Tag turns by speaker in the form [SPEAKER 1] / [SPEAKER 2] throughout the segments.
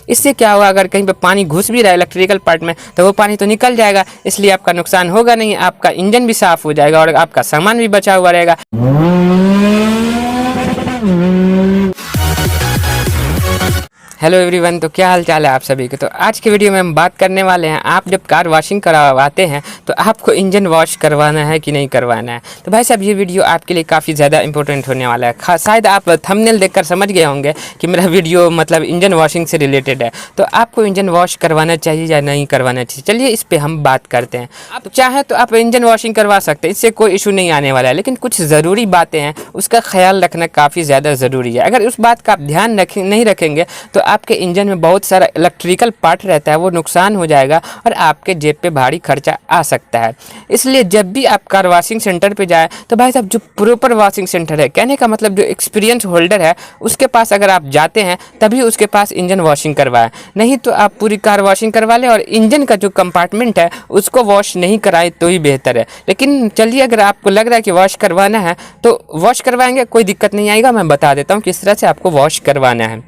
[SPEAKER 1] इससे क्या होगा, अगर कहीं पे पानी घुस भी रहा है इलेक्ट्रिकल पार्ट में तो वो पानी तो निकल जाएगा, इसलिए आपका नुकसान होगा नहीं, आपका इंजन भी साफ़ हो जाएगा और आपका सामान भी बचा हुआ रहेगा। हेलो एवरीवन, तो क्या हाल चाल है आप सभी के। तो आज के वीडियो में हम बात करने वाले हैं, आप जब कार वॉशिंग करवाते हैं तो आपको इंजन वॉश करवाना है कि नहीं करवाना है। तो भाई साहब, ये वीडियो आपके लिए काफ़ी ज़्यादा इंपॉर्टेंट होने वाला है। शायद आप थंबनेल देखकर समझ गए होंगे कि मेरा वीडियो मतलब इंजन वॉशिंग से रिलेटेड है। तो आपको इंजन वॉश करवाना चाहिए या नहीं करवाना चाहिए, चलिए इस पर हम बात करते हैं। आप चाहें तो आप इंजन वॉशिंग करवा सकते हैं, इससे कोई इशू नहीं आने वाला है, लेकिन कुछ ज़रूरी बातें हैं उसका ख्याल रखना काफ़ी ज़्यादा ज़रूरी है। अगर उस बात का आप ध्यान नहीं रखेंगे तो आपके इंजन में बहुत सारा इलेक्ट्रिकल पार्ट रहता है, वो नुकसान हो जाएगा और आपके जेब पे भारी खर्चा आ सकता है। इसलिए जब भी आप कार वॉशिंग सेंटर पे जाएं तो भाई साहब, जो प्रॉपर वॉशिंग सेंटर है, कहने का मतलब जो एक्सपीरियंस होल्डर है उसके पास अगर आप जाते हैं तभी उसके पास इंजन वॉशिंग करवाएं, नहीं तो आप पूरी कार वॉशिंग करवा लें और इंजन का जो कंपार्टमेंट है उसको वॉश नहीं कराएं तो ही बेहतर है। लेकिन चलिए, अगर आपको लग रहा है कि वॉश करवाना है तो वॉश करवाएंगे, कोई दिक्कत नहीं आएगा। मैं बता देता हूँ किस तरह से आपको वॉश करवाना है।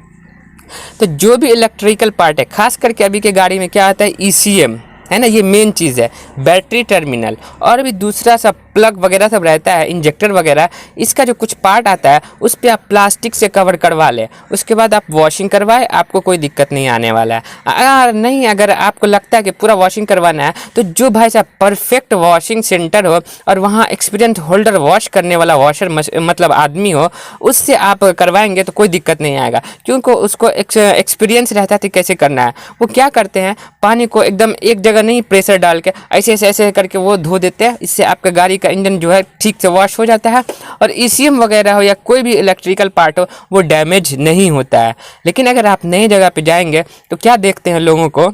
[SPEAKER 1] तो जो भी इलेक्ट्रिकल पार्ट है, खास करके अभी के गाड़ी में क्या आता है, ECM है ना, ये मेन चीज़ है, बैटरी टर्मिनल और भी दूसरा सब प्लग वगैरह सब रहता है, इंजेक्टर वगैरह, इसका जो कुछ पार्ट आता है उस पर आप प्लास्टिक से कवर करवा लें, उसके बाद आप वॉशिंग करवाएं, आपको कोई दिक्कत नहीं आने वाला है। अगर आपको लगता है कि पूरा वॉशिंग करवाना है तो जो भाई साहब परफेक्ट वॉशिंग सेंटर हो और वहाँ एक्सपीरियंस होल्डर वॉश करने वाला वॉशर मतलब आदमी हो, उससे आप करवाएंगे तो कोई दिक्कत नहीं आएगा, क्योंकि उसको एक्सपीरियंस रहता है कि कैसे करना है। वो क्या करते हैं, पानी को एकदम एक जगह नहीं प्रेशर डाल के ऐसे ऐसे ऐसे करके वो धो देते हैं, इससे आपका गाड़ी का इंजन जो है ठीक से वॉश हो जाता है और ECM वगैरह हो या कोई भी इलेक्ट्रिकल पार्ट हो वो डैमेज नहीं होता है। लेकिन अगर आप नई जगह पे जाएंगे तो क्या देखते हैं, लोगों को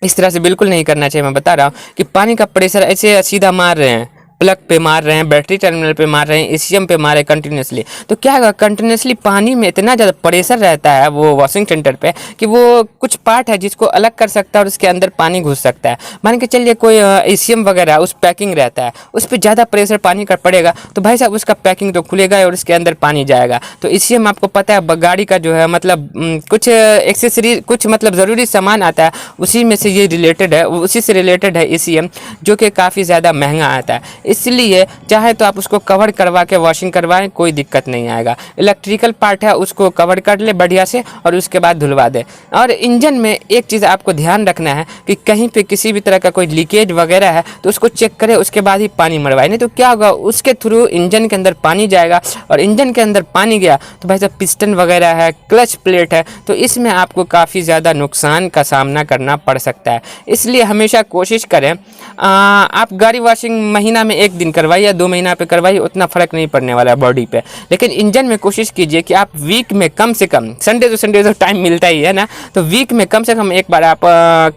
[SPEAKER 1] इस तरह से बिल्कुल नहीं करना चाहिए। मैं बता रहा हूँ कि पानी का प्रेशर ऐसे सीधा मार रहे हैं, प्लग पे मार रहे हैं, बैटरी टर्मिनल पे मार रहे हैं, ECM पे मार रहे हैं कंटिन्यूसली, तो क्या होगा, कंटिन्यूसली पानी में इतना ज़्यादा प्रेशर रहता है वो वॉशिंग सेंटर पे कि वो कुछ पार्ट है जिसको अलग कर सकता है और उसके अंदर पानी घुस सकता है। मान के चलिए कोई ECM वगैरह उस पैकिंग रहता है, उस पर ज़्यादा प्रेशर पानी का पड़ेगा तो भाई साहब उसका पैकिंग तो खुलेगा और उसके अंदर पानी जाएगा। तो ECM आपको पता है गाड़ी का जो है मतलब कुछ एक्सेसरी, कुछ मतलब ज़रूरी सामान आता है, उसी में से ये रिलेटेड है, उसी से रिलेटेड है ECM, जो कि काफ़ी ज़्यादा महंगा आता है। इसलिए चाहे तो आप उसको कवर करवा के वॉशिंग करवाएं, कोई दिक्कत नहीं आएगा। इलेक्ट्रिकल पार्ट है उसको कवर कर ले बढ़िया से और उसके बाद धुलवा दे। और इंजन में एक चीज़ आपको ध्यान रखना है कि कहीं पे किसी भी तरह का कोई लीकेज वगैरह है तो उसको चेक करें, उसके बाद ही पानी मरवाए, नहीं तो क्या होगा, उसके थ्रू इंजन के अंदर पानी जाएगा और इंजन के अंदर पानी गया तो भाई साहब पिस्टन वगैरह है, क्लच प्लेट है, तो इसमें आपको काफ़ी ज़्यादा नुकसान का सामना करना पड़ सकता है। इसलिए हमेशा कोशिश करें, आप गाड़ी वॉशिंग महीना में 1 दिन करवाइए या 2 महीना पे करवाइए, उतना फ़र्क नहीं पड़ने वाला है बॉडी पे। लेकिन इंजन में कोशिश कीजिए कि आप वीक में कम से कम, संडे तो टाइम मिलता ही है ना, तो वीक में कम से कम एक बार आप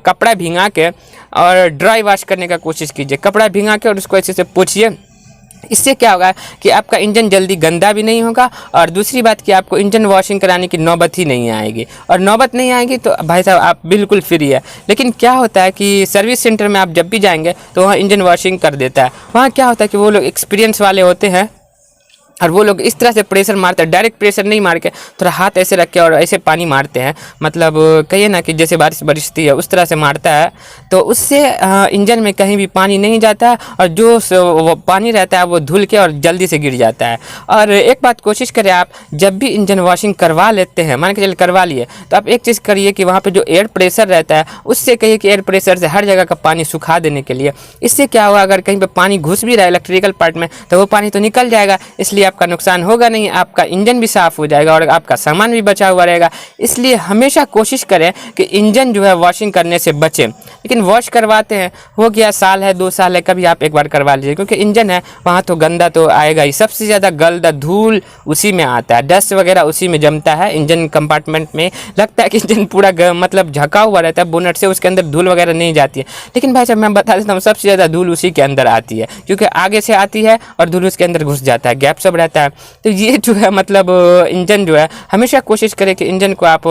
[SPEAKER 1] कपड़ा भिंगा के और ड्राई वॉश करने का कोशिश कीजिए। कपड़ा भिंगा के और उसको अच्छे से पोंछिए, इससे क्या होगा कि आपका इंजन जल्दी गंदा भी नहीं होगा और दूसरी बात कि आपको इंजन वॉशिंग कराने की नौबत ही नहीं आएगी। और नौबत नहीं आएगी तो भाई साहब आप बिल्कुल फ्री है। लेकिन क्या होता है कि सर्विस सेंटर में आप जब भी जाएंगे तो वहाँ इंजन वॉशिंग कर देता है। वहाँ क्या होता है कि वो लोग एक्सपीरियंस वाले होते हैं और वो लोग इस तरह से प्रेशर मारते हैं, डायरेक्ट प्रेशर नहीं मार के थोड़ा हाथ ऐसे रख के और ऐसे पानी मारते हैं, मतलब कहिए ना कि जैसे बारिश बरसती है उस तरह से मारता है, तो उससे इंजन में कहीं भी पानी नहीं जाता है और जो वो पानी रहता है वो धुल के और जल्दी से गिर जाता है। और एक बात कोशिश करें, आप जब भी इंजन वॉशिंग करवा लेते हैं, मान के चलिए करवा लिए, तो आप एक चीज़ करिए कि वहाँ पर जो एयर प्रेशर रहता है उससे कहिए कि एयर प्रेशर से हर जगह का पानी सुखा देने के लिए। इससे क्या होगा, अगर कहीं पर पानी घुस भी रहा है इलेक्ट्रिकल पार्ट में तो वो पानी तो निकल जाएगा, इसलिए आपका नुकसान होगा नहीं, आपका इंजन भी साफ़ हो जाएगा और आपका सामान भी बचा हुआ रहेगा। इसलिए हमेशा कोशिश करें कि इंजन जो है वॉशिंग करने से बचें। लेकिन वॉश करवाते हैं, हो गया साल है 2 साल है, कभी आप एक बार करवा लीजिए, क्योंकि इंजन है वहाँ तो गंदा तो आएगा ही। सबसे ज़्यादा गंदा धूल उसी में आता है, डस्ट वगैरह उसी में जमता है। इंजन कंपार्टमेंट में लगता है कि इंजन पूरा मतलब झका हुआ रहता है बोनट से, उसके अंदर धूल वगैरह नहीं जाती है। लेकिन भाई साहब मैं बता देता हूँ, सबसे ज़्यादा धूल उसी के अंदर आती है, क्योंकि आगे से आती है और धूल उसके अंदर घुस जाता है, गैप सब रहता है। तो ये जो है मतलब इंजन जो है, हमेशा कोशिश करें कि इंजन को आप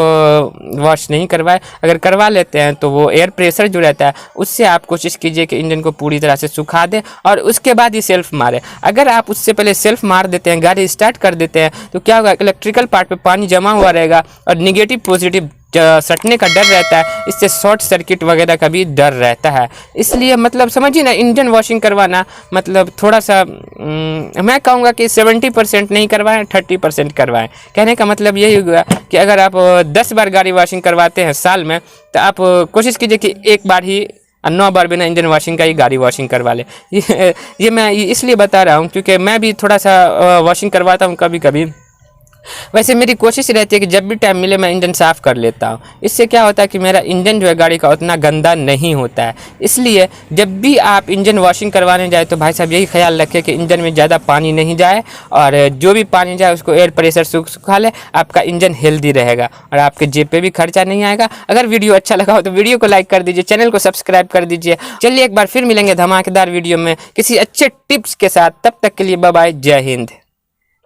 [SPEAKER 1] वॉश नहीं करवाएं। अगर करवा लेते हैं तो वो एयर प्रेशर जो रहता है उससे आप कोशिश कीजिए कि इंजन को पूरी तरह से सुखा दें और उसके बाद ही सेल्फ मारें। अगर आप उससे पहले सेल्फ मार देते हैं, गाड़ी स्टार्ट कर देते हैं, तो क्या होगा, इलेक्ट्रिकल पार्ट पे पानी जमा हुआ रहेगा और निगेटिव पॉजिटिव सटने का डर रहता है, इससे शॉर्ट सर्किट वगैरह का भी डर रहता है। इसलिए मतलब समझिए ना, इंजन वॉशिंग करवाना मतलब थोड़ा सा मैं कहूँगा कि 70% नहीं करवाएं, 30% करवाएं। कहने का मतलब यही हुआ कि अगर आप 10 बार गाड़ी वॉशिंग करवाते हैं साल में, तो आप कोशिश कीजिए कि एक बार ही 9 बार बिना इंजन वॉशिंग का ही गाड़ी वॉशिंग करवा ले। ये मैं इसलिए बता रहा हूँ क्योंकि मैं भी थोड़ा सा वॉशिंग करवाता हूँ कभी कभी। वैसे मेरी कोशिश रहती है कि जब भी टाइम मिले मैं इंजन साफ़ कर लेता हूँ। इससे क्या होता है कि मेरा इंजन जो है गाड़ी का उतना गंदा नहीं होता है। इसलिए जब भी आप इंजन वॉशिंग करवाने जाए तो भाई साहब यही ख्याल रखें कि इंजन में ज़्यादा पानी नहीं जाए, और जो भी पानी जाए उसको एयर प्रेशर सुखा ले। आपका इंजन हेल्दी रहेगा और आपके जेब पे भी खर्चा नहीं आएगा। अगर वीडियो अच्छा लगा हो तो वीडियो को लाइक कर दीजिए, चैनल को सब्सक्राइब कर दीजिए। चलिए एक बार फिर मिलेंगे धमाकेदार वीडियो में किसी अच्छे टिप्स के साथ। तब तक के लिए बाय बाय, जय हिंद।